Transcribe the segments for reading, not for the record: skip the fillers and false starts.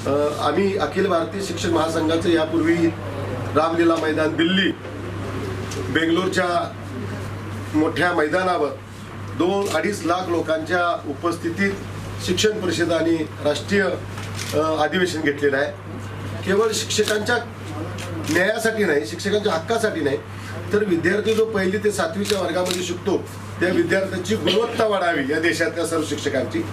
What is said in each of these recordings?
आम्ही अखिल भारतीय शिक्षक महासंघाचं यापूर्वी रामलीला मैदान दिल्ली, बेंगलोरच्या मोठ्या मैदानावर 2-2.5 लाख लोकांच्या उपस्थितीत शिक्षण परिषद आणि राष्ट्रीय अधिवेशन घेतलेलं आहे. केवळ शिक्षकांच्या न्यायासाठी नाही, शिक्षकांच्या हक्कासाठी नाही, तर विद्यार्थी जो 1ली ते 7वीच्या वर्गामध्ये शिकतो त्या विद्यार्थ्यांची गुणवत्ता वाढावी या देशातल्या सर्व शिक्षकांची.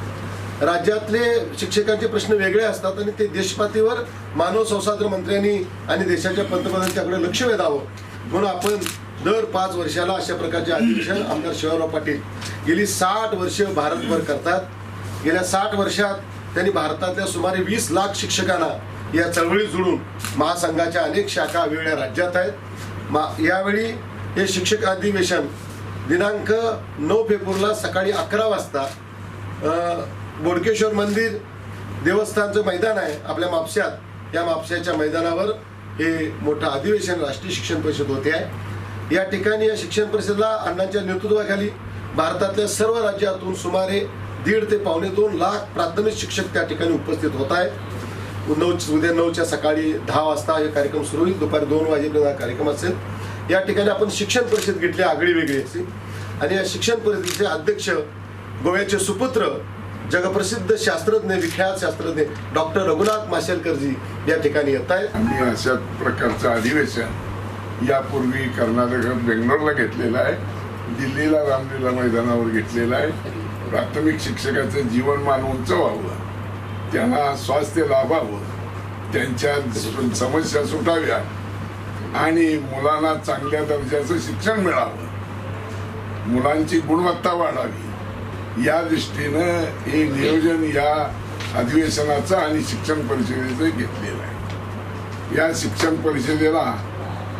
राज्यातले शिक्षकांचे प्रश्न वेगळे असतात आणि ते देशपातळीवर मानव संसाधन मंत्र्यांनी आणि देशाच्या पंतप्रधानांनी त्याकडे लक्ष वेधावं म्हणून आपण दर 5 वर्षाला अशा प्रकारचे अधिवेशन आमदार शिवाजीराव पाटील गेली 60 वर्ष भारतभर करतात. गेल्या 60 वर्षात त्यांनी भारतातल्या सुमारे 20 लाख शिक्षकांना या चळवळीत जोडून महासंघाच्या अनेक शाखा वेगवेगळ्या राज्यात आहेत. यावेळी हे शिक्षक अधिवेशन दिनांक 9 फेब्रुवारीला सकाळी 11 वाजता बोडकेश्वर मंदिर देवस्थानचं मैदान आहे आपल्या म्हापश्यात, या म्हापश्याच्या मैदानावर हे मोठं अधिवेशन राष्ट्रीय शिक्षण परिषद होते आहे. या ठिकाणी या शिक्षण परिषदेला अण्णांच्या नेतृत्वाखाली भारतातल्या सर्व राज्यातून सुमारे 1.5 ते 2.25 लाख प्राथमिक शिक्षक त्या ठिकाणी उपस्थित होत आहेत. उद्या 9च्या सकाळी 10 वाजता हे कार्यक्रम सुरू होईल. दुपारी 2 वाजेपर्यंत हा कार्यक्रम असेल. या ठिकाणी आपण शिक्षण परिषद घेतली आगळी वेगळी असेल आणि या शिक्षण परिषदेचे अध्यक्ष गोव्याचे सुपुत्र जगप्रसिद्ध शास्त्रज्ञ, विख्यात शास्त्रज्ञ डॉक्टर रघुनाथ माशेलकरजी या ठिकाणी येत आहेत. आम्ही अशा प्रकारचं अधिवेशन यापूर्वी कर्नाटकात बेंगलोरला घेतलेलं आहे, दिल्लीला रामलीला मैदानावर घेतलेलं आहे. प्राथमिक शिक्षकाचं जीवनमान उंच व्हावं, त्यांना स्वास्थ्य लाभावं, त्यांच्या समस्या सुटाव्या आणि मुलांना चांगल्या दर्जाचं शिक्षण मिळावं, मुलांची गुणवत्ता वाढावी या दृष्टीनं हे नियोजन या अधिवेशनाचं आणि शिक्षण परिषदेचं घेतलेलं आहे. या शिक्षण परिषदेला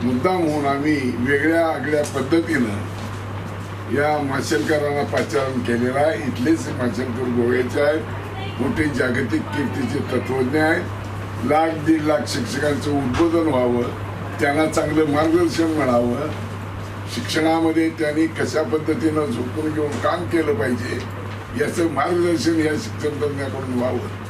मुद्दाम होऊन आम्ही वेगळ्या आगळ्या पद्धतीनं या माशेलकरांना पाचारण केलेलं आहे. इथलेच माशेलकर गोव्याचे आहेत, मोठे जागतिक कीर्तीचे तत्वज्ञ आहेत. 1.5 लाख शिक्षकांचं उद्बोधन व्हावं, त्यांना चांगलं मार्गदर्शन मिळावं, शिक्षणामध्ये त्यांनी कशा पद्धतीनं झोकून घेऊन काम केलं पाहिजे याचं मार्गदर्शन या शिक्षण तज्ञाकडून व्हावं